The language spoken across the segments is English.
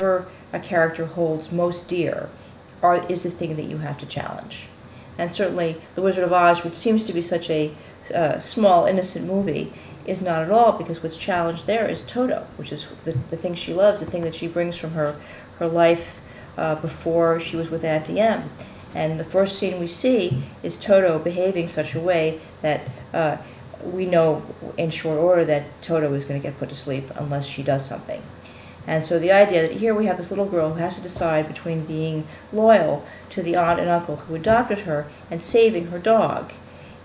whatever a character holds most dear is the thing that you have to challenge. And certainly The Wizard of Oz, which seems to be such a small, innocent movie, is not at all, because what's challenged there is Toto, which is the thing she loves, the thing that she brings from her life before she was with Auntie Em. And the first scene we see is Toto behaving such a way that we know in short order that Toto is going to get put to sleep unless she does something. And so the idea that here we have this little girl who has to decide between being loyal to the aunt and uncle who adopted her and saving her dog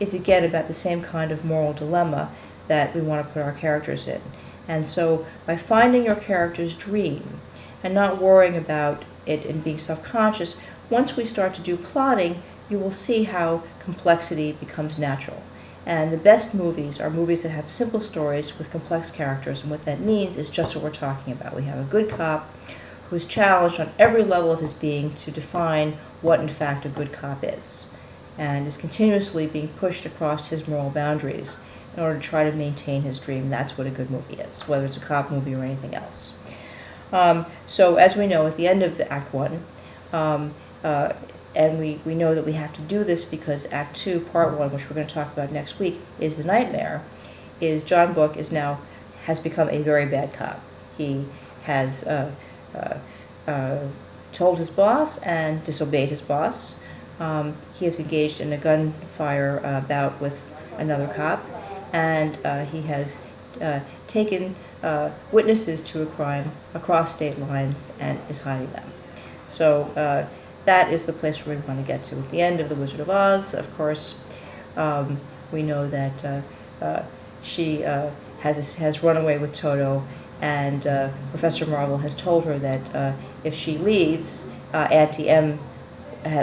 is again about the same kind of moral dilemma that we want to put our characters in. And so by finding your character's dream and not worrying about it and being self-conscious, once we start to do plotting, you will see how complexity becomes natural. And the best movies are movies that have simple stories with complex characters, and what that means is just what we're talking about. We have a good cop who's challenged on every level of his being to define what in fact a good cop is, and is continuously being pushed across his moral boundaries in order to try to maintain his dream. That's what a good movie is, whether it's a cop movie or anything else. So as we know, at the end of Act 1, and we know that we have to do this because Act 2, Part 1, which we're going to talk about next week, is the nightmare, is John Book has become a very bad cop. He has told his boss and disobeyed his boss. He has engaged in a gunfire bout with another cop, and he has taken witnesses to a crime across state lines and is hiding them. So that is the place where we want to get to. At the end of The Wizard of Oz, of course, we know that she has run away with Toto, and Professor Marvel has told her that if she leaves, Auntie Em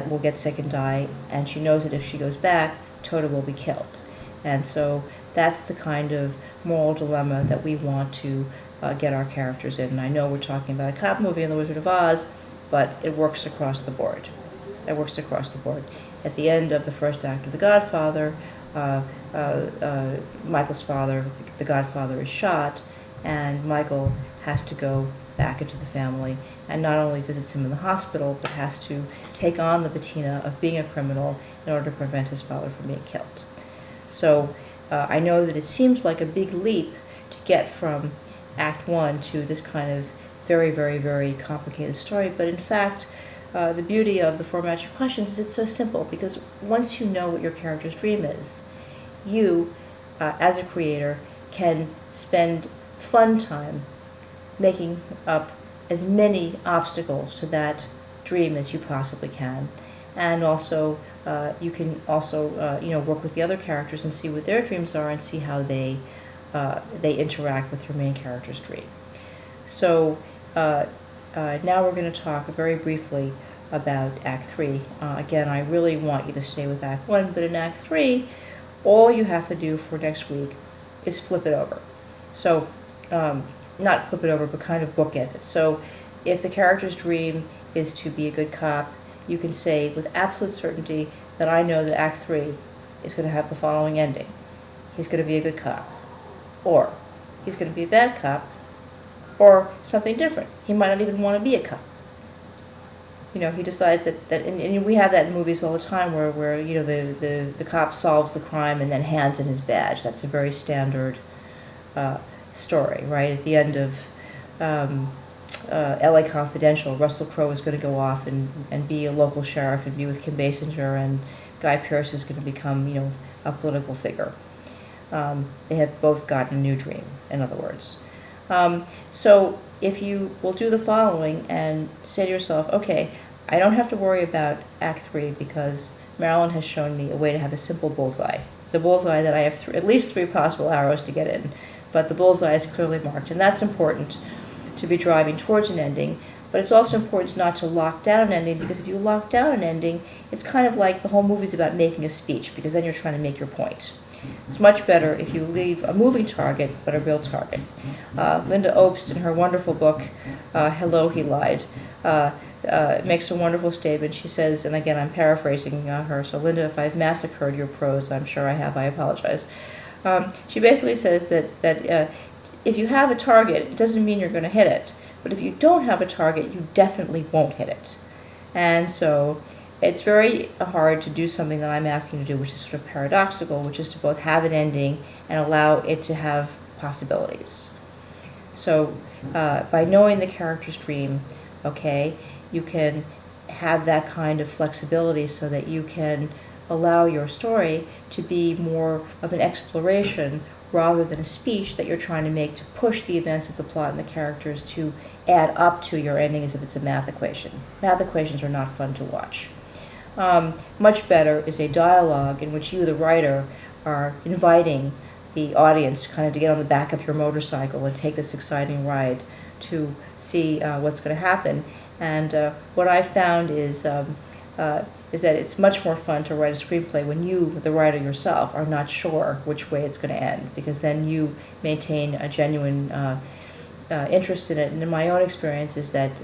will get sick and die, and she knows that if she goes back, Toto will be killed. And so that's the kind of moral dilemma that we want to get our characters in. And I know we're talking about a cop movie in The Wizard of Oz, but it works across the board. It works across the board. At the end of the first act of The Godfather, Michael's father, the Godfather, is shot, and Michael has to go back into the family and not only visits him in the hospital, but has to take on the patina of being a criminal in order to prevent his father from being killed. So I know that it seems like a big leap to get from Act 1 to this kind of very, very, very complicated story, but in fact, the beauty of the Format Your Questions is it's so simple, because once you know what your character's dream is, you, as a creator, can spend fun time making up as many obstacles to that dream as you possibly can, and also you can also work with the other characters and see what their dreams are and see how they interact with your main character's dream. So now we're going to talk very briefly about Act 3. Again, I really want you to stay with Act 1, but in Act 3, all you have to do for next week is flip it over. So, not flip it over, but kind of bookend it. So, if the character's dream is to be a good cop, you can say with absolute certainty that I know that Act 3 is going to have the following ending. He's going to be a good cop. Or, he's going to be a bad cop. Or something different. He might not even want to be a cop. He decides that and we have that in movies all the time where the cop solves the crime and then hands in his badge. That's a very standard story, right? At the end of L.A. Confidential, Russell Crowe is going to go off and be a local sheriff and be with Kim Basinger, and Guy Pearce is going to become, a political figure. They have both gotten a new dream, in other words. So if you will do the following and say to yourself, okay, I don't have to worry about Act 3 because Marilyn has shown me a way to have a simple bullseye. It's a bullseye that I have at least 3 possible arrows to get in, but the bullseye is clearly marked, and that's important to be driving towards an ending. But it's also important not to lock down an ending, because if you lock down an ending, it's kind of like the whole movie's about making a speech, because then you're trying to make your point. It's much better if you leave a moving target, but a real target. Linda Obst, in her wonderful book, Hello, He Lied, makes a wonderful statement. She says, and again, I'm paraphrasing her, so Linda, if I've massacred your prose, I'm sure I have, I apologize. She basically says that if you have a target, it doesn't mean you're going to hit it, But if you don't have a target, you definitely won't hit it. And so it's very hard to do something that I'm asking you to do, which is sort of paradoxical, which is to both have an ending and allow it to have possibilities. So by knowing the character's dream, okay, you can have that kind of flexibility so that you can allow your story to be more of an exploration rather than a speech that you're trying to make to push the events of the plot and the characters to add up to your ending as if it's a math equation. Math equations are not fun to watch. Much better is a dialogue in which you, the writer, are inviting the audience kind of to get on the back of your motorcycle and take this exciting ride to see what's going to happen. And what I found is that it's much more fun to write a screenplay when you, the writer yourself, are not sure which way it's going to end, because then you maintain a genuine interest in it. And in my own experience is that,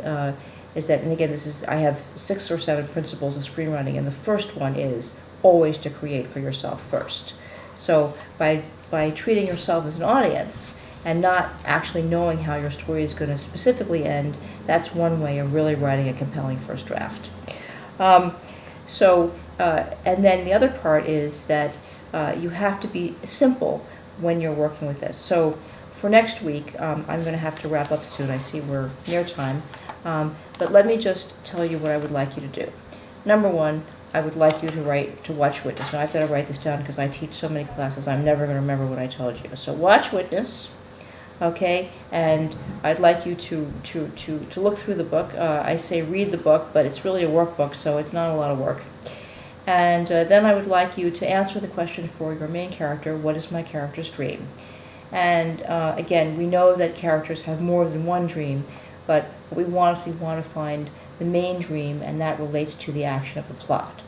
and again, I have 6 or 7 principles of screenwriting, and the first one is always to create for yourself first. So by treating yourself as an audience and not actually knowing how your story is going to specifically end, that's one way of really writing a compelling first draft. And then the other part is that you have to be simple when you're working with this. So for next week, I'm going to have to wrap up soon. I see we're near time. But let me just tell you what I would like you to do. Number 1, I would like you to watch Witness. Now I've got to write this down because I teach so many classes, I'm never going to remember what I told you. So watch Witness, okay? And I'd like you to look through the book. I say read the book, but it's really a workbook, so it's not a lot of work. And then I would like you to answer the question for your main character, what is my character's dream? And again, we know that characters have more than one dream, but what we want to find the main dream, and that relates to the action of the plot.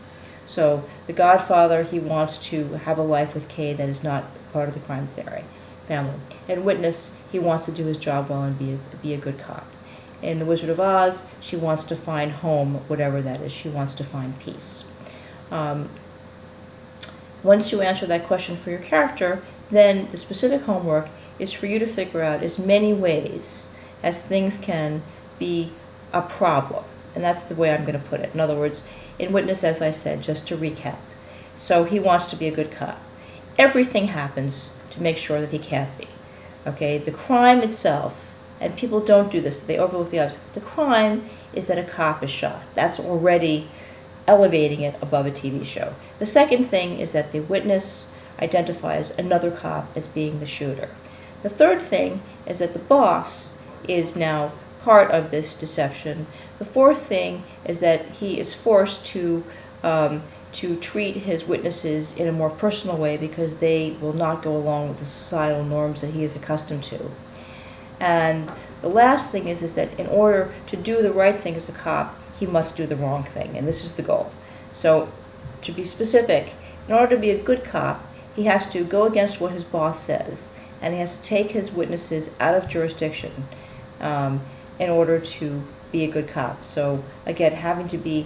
So the Godfather, he wants to have a life with Kay that is not part of the crime family. In Witness, he wants to do his job well and be a good cop. In The Wizard of Oz, she wants to find home, whatever that is. She wants to find peace. Once you answer that question for your character, then the specific homework is for you to figure out as many ways as things can be a problem. And that's the way I'm going to put it. In other words, in Witness, as I said, just to recap, so he wants to be a good cop. Everything happens to make sure that he can't be. Okay, the crime itself, and people don't do this, they overlook the obvious. The crime is that a cop is shot. That's already elevating it above a TV show. The second thing is that the witness identifies another cop as being the shooter. The third thing is that the boss is now part of this deception. The fourth thing is that he is forced to treat his witnesses in a more personal way because they will not go along with the societal norms that he is accustomed to. And the last thing is that in order to do the right thing as a cop, he must do the wrong thing, and this is the goal. So, to be specific, in order to be a good cop, he has to go against what his boss says, and he has to take his witnesses out of jurisdiction in order to be a good cop. So, again, having to be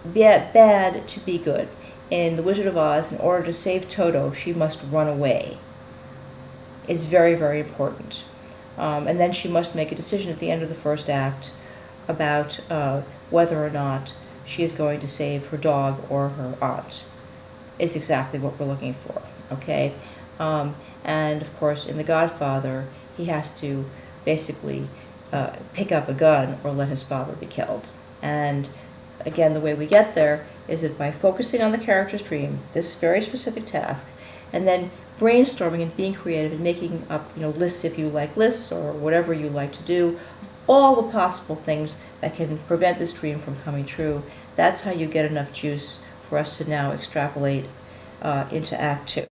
bad to be good. In The Wizard of Oz, in order to save Toto, she must run away. Is very, very important. And then she must make a decision at the end of the first act about whether or not she is going to save her dog or her aunt. Is exactly what we're looking for, okay? And of course, in The Godfather, he has to basically pick up a gun or let his father be killed. And again, the way we get there is that by focusing on the character's dream, this very specific task, and then brainstorming and being creative and making up, lists if you like lists or whatever you like to do, all the possible things that can prevent this dream from coming true. That's how you get enough juice for us to now extrapolate into Act 2.